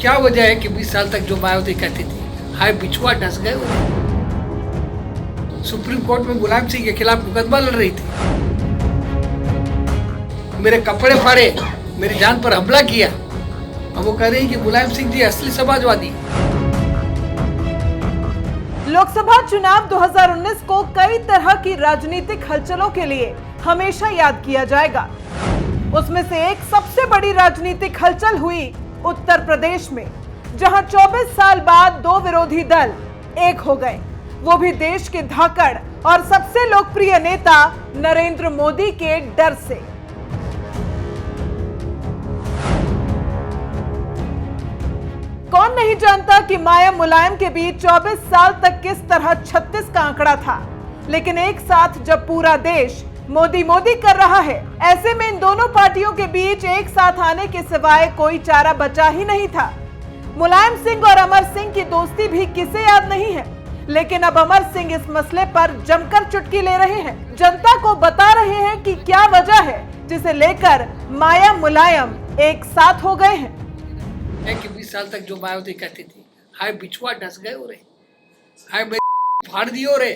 क्या वजह है कि 20 साल तक जो मायावती कहती थी हाय बिछुआ डस गए वो? सुप्रीम कोर्ट में मुलायम सिंह के खिलाफ मुकदमा लड़ रही थी, मेरे कपड़े फाड़े, मेरी जान पर हमला किया। अब वो कह रही कि मुलायम सिंह जी असली समाजवादी। लोकसभा चुनाव 2019 को कई तरह की राजनीतिक हलचलों के लिए हमेशा याद किया जाएगा। उसमें से एक सबसे बड़ी राजनीतिक हलचल हुई उत्तर प्रदेश में, जहां 24 साल बाद दो विरोधी दल एक हो गए, वो भी देश के धाकड़ और सबसे लोकप्रिय नेता नरेंद्र मोदी के डर से। कौन नहीं जानता कि माया मुलायम के बीच 24 साल तक किस तरह 36 का आंकड़ा था, लेकिन एक साथ जब पूरा देश मोदी मोदी कर रहा है, ऐसे में इन दोनों पार्टियों के बीच एक साथ आने के सिवाय कोई चारा बचा ही नहीं था। मुलायम सिंह और अमर सिंह की दोस्ती भी किसे याद नहीं है, लेकिन अब अमर सिंह इस मसले पर जमकर चुटकी ले रहे हैं, जनता को बता रहे हैं कि क्या वजह है जिसे लेकर माया मुलायम एक साथ हो गए हैं। कि 20 साल तक जो मायावती कहती थी हाय बिछुआ डस गए हो रे, हाय फाड़ दियो रे।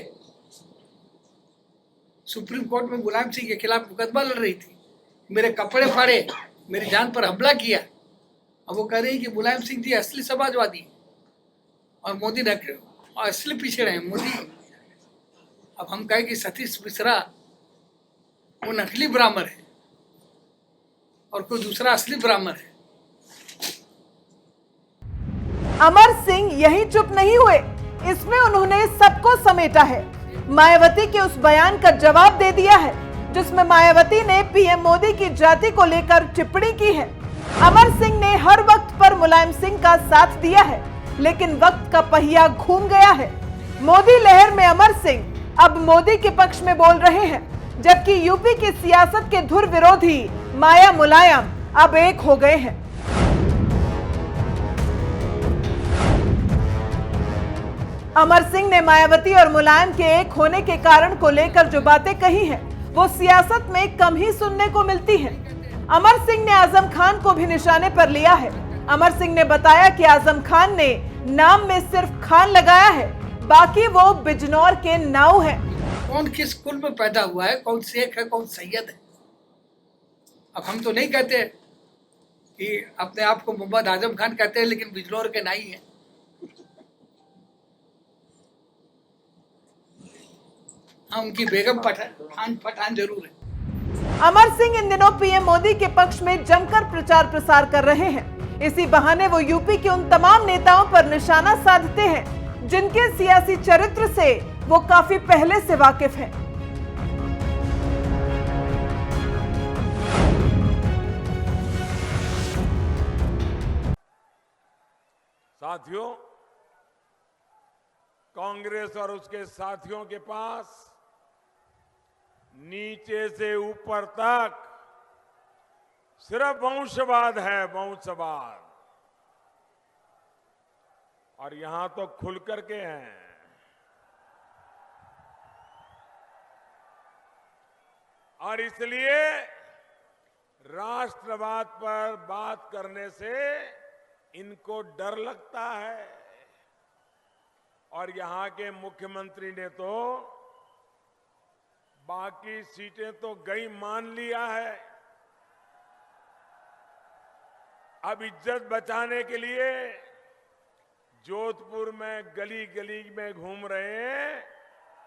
सुप्रीम कोर्ट में मुलायम सिंह के खिलाफ मुकदमा लड़ रही थी, मेरे कपड़े फाड़े, मेरी जान पर हमला किया। अब वो कह रही कि मुलायम सिंह जी असली समाजवादी और मोदी और असली पीछे रहे मोदी। अब हम कहें कि सतीश मिश्रा वो नकली ब्राह्मण है और कोई दूसरा असली ब्राह्मण है। अमर सिंह यही चुप नहीं हुए, इसमें उन्होंने सबको समेटा है। मायावती के उस बयान का जवाब दे दिया है जिसमें मायावती ने पीएम मोदी की जाति को लेकर टिप्पणी की है। अमर सिंह ने हर वक्त पर मुलायम सिंह का साथ दिया है, लेकिन वक्त का पहिया घूम गया है। मोदी लहर में अमर सिंह अब मोदी के पक्ष में बोल रहे हैं, जबकि यूपी की सियासत के धुर विरोधी माया मुलायम अब एक हो गए हैं। अमर सिंह ने मायावती और मुलायम के एक होने के कारण को लेकर जो बातें कही हैं, वो सियासत में कम ही सुनने को मिलती हैं। अमर सिंह ने आजम खान को भी निशाने पर लिया है। अमर सिंह ने बताया कि आजम खान ने नाम में सिर्फ खान लगाया है, बाकी वो बिजनौर के नाऊ है। कौन किस कुल में पैदा हुआ है, कौन शेख है, कौन सैयद है। अब हम तो नहीं कहते कि अपने आप को मोहम्मद आजम खान कहते हैं, लेकिन बिजनौर के नाई है। उनकी बेगम पठान जरूर है। अमर सिंह इन दिनों पीएम मोदी के पक्ष में जमकर प्रचार प्रसार कर रहे हैं। इसी बहाने वो यूपी के उन तमाम नेताओं पर निशाना साधते हैं जिनके सियासी चरित्र से वो काफी पहले से वाकिफ हैं। साथियों, कांग्रेस और उसके साथियों के पास नीचे से ऊपर तक सिर्फ वंशवाद है, वंशवाद। और यहां तो खुल करके हैं। और इसलिए राष्ट्रवाद पर बात करने से इनको डर लगता है। और यहां के मुख्यमंत्री ने तो बाकी सीटें तो गई मान लिया है। अब इज्जत बचाने के लिए जोधपुर में गली गली में घूम रहे हैं।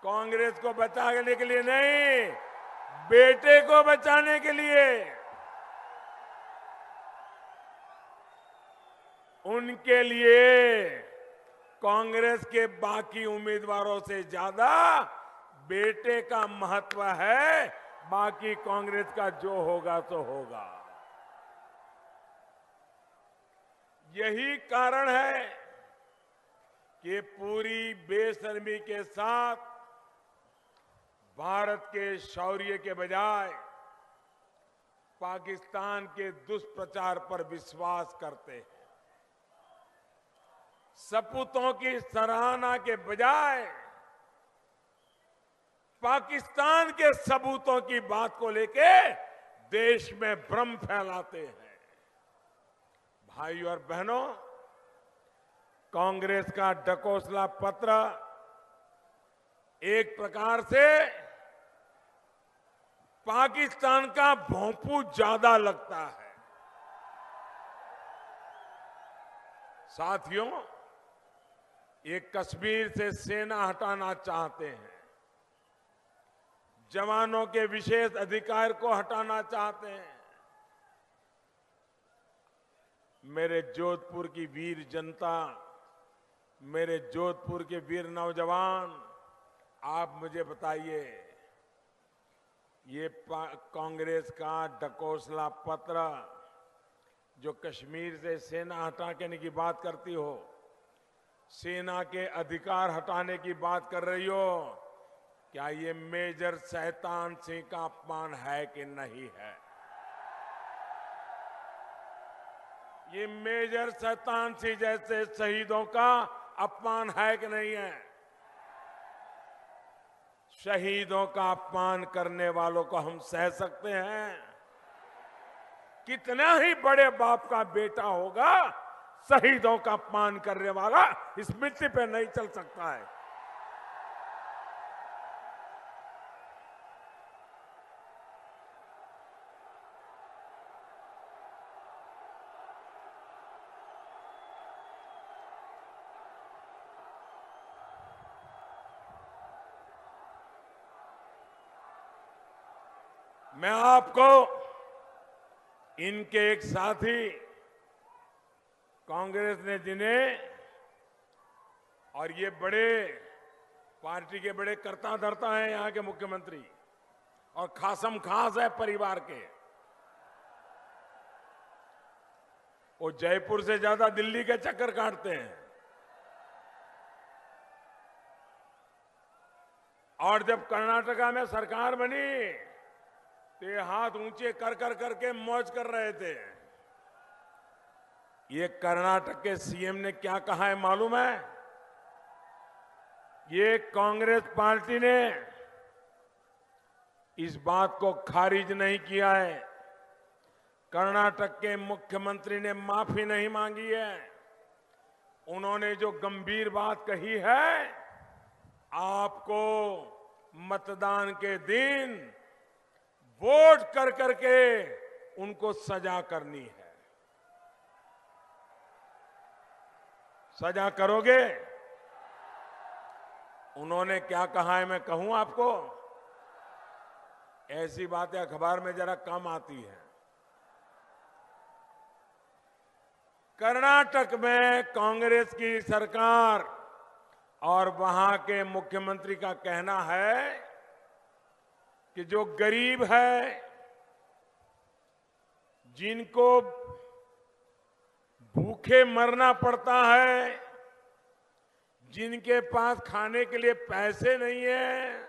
कांग्रेस को बचाने के लिए नहीं, बेटे को बचाने के लिए। उनके लिए कांग्रेस के बाकी उम्मीदवारों से ज्यादा बेटे का महत्व है। बाकी कांग्रेस का जो होगा तो होगा। यही कारण है कि पूरी बेशर्मी के साथ भारत के शौर्य के बजाय पाकिस्तान के दुष्प्रचार पर विश्वास करते हैं। सपूतों की सराहना के बजाय पाकिस्तान के सबूतों की बात को लेके देश में भ्रम फैलाते हैं। भाइयों और बहनों, कांग्रेस का ढकोसला पत्र एक प्रकार से पाकिस्तान का भोंपू ज्यादा लगता है। साथियों, ये कश्मीर से सेना हटाना चाहते हैं, जवानों के विशेष अधिकार को हटाना चाहते हैं। मेरे जोधपुर की वीर जनता, मेरे जोधपुर के वीर नौजवान, आप मुझे बताइए, ये कांग्रेस का ढकोसला पत्र जो कश्मीर से सेना हटाने की बात करती हो, सेना के अधिकार हटाने की बात कर रही हो, क्या ये मेजर शैतान सिंह का अपमान है कि नहीं है? ये मेजर शैतान सिंह जैसे शहीदों का अपमान है कि नहीं है? शहीदों का अपमान करने वालों को हम सह सकते हैं? कितना ही बड़े बाप का बेटा होगा, शहीदों का अपमान करने वाला इस मिट्टी पे नहीं चल सकता है। मैं आपको इनके एक साथी कांग्रेस ने जिन्हें, और ये बड़े पार्टी के बड़े कर्ता धर्ता हैं यहां के मुख्यमंत्री, और खासम खास है परिवार के, वो जयपुर से ज्यादा दिल्ली के चक्कर काटते हैं। और जब कर्नाटका में सरकार बनी तो ये हाथ ऊंचे कर करके मौज कर रहे थे। ये कर्नाटक के सीएम ने क्या कहा है मालूम है? ये कांग्रेस पार्टी ने इस बात को खारिज नहीं किया है। कर्नाटक के मुख्यमंत्री ने माफी नहीं मांगी है। उन्होंने जो गंभीर बात कही है, आपको मतदान के दिन वोट कर करके उनको सजा करनी है। सजा करोगे? उन्होंने क्या कहा है मैं कहूं आपको? ऐसी बातें अखबार में जरा कम आती है। कर्नाटक में कांग्रेस की सरकार और वहां के मुख्यमंत्री का कहना है कि जो गरीब है, जिनको भूखे मरना पड़ता है, जिनके पास खाने के लिए पैसे नहीं है,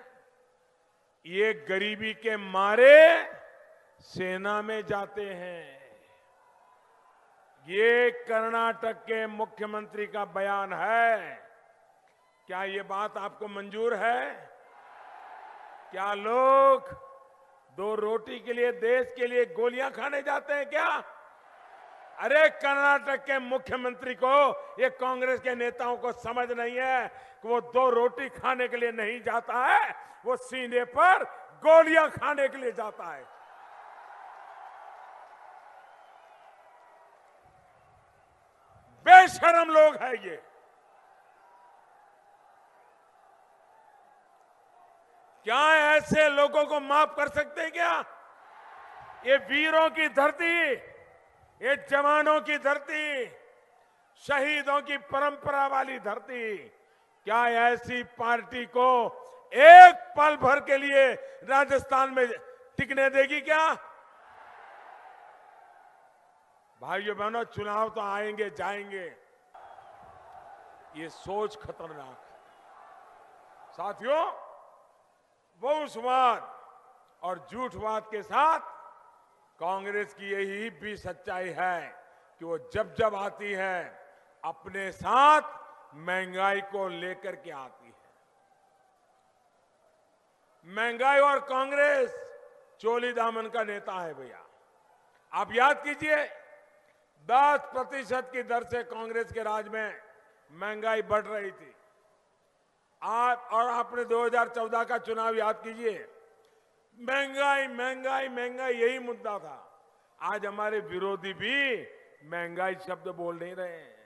ये गरीबी के मारे सेना में जाते हैं। ये कर्नाटक के मुख्यमंत्री का बयान है। क्या ये बात आपको मंजूर है? क्या लोग दो रोटी के लिए, देश के लिए गोलियां खाने जाते हैं क्या? अरे कर्नाटक के मुख्यमंत्री को, ये कांग्रेस के नेताओं को समझ नहीं है कि वो दो रोटी खाने के लिए नहीं जाता है, वो सीने पर गोलियां खाने के लिए जाता है। बेशरम लोग हैं ये। क्या ऐसे लोगों को माफ कर सकते हैं क्या? ये वीरों की धरती, ये जवानों की धरती, शहीदों की परंपरा वाली धरती, क्या ऐसी पार्टी को एक पल भर के लिए राजस्थान में टिकने देगी क्या? भाइयों बहनों, चुनाव तो आएंगे जाएंगे, ये सोच खतरनाक है। साथियों, बहुसवाद और झूठवाद के साथ कांग्रेस की यही भी सच्चाई है कि वो जब जब आती है अपने साथ महंगाई को लेकर के आती है। महंगाई और कांग्रेस चोली दामन का नेता है भैया। आप याद कीजिए, 10% की दर से कांग्रेस के राज में महंगाई बढ़ रही थी। आप और आपने 2014 का चुनाव याद कीजिए, महंगाई महंगाई महंगाई यही मुद्दा था। आज हमारे विरोधी भी महंगाई शब्द बोल नहीं रहे हैं।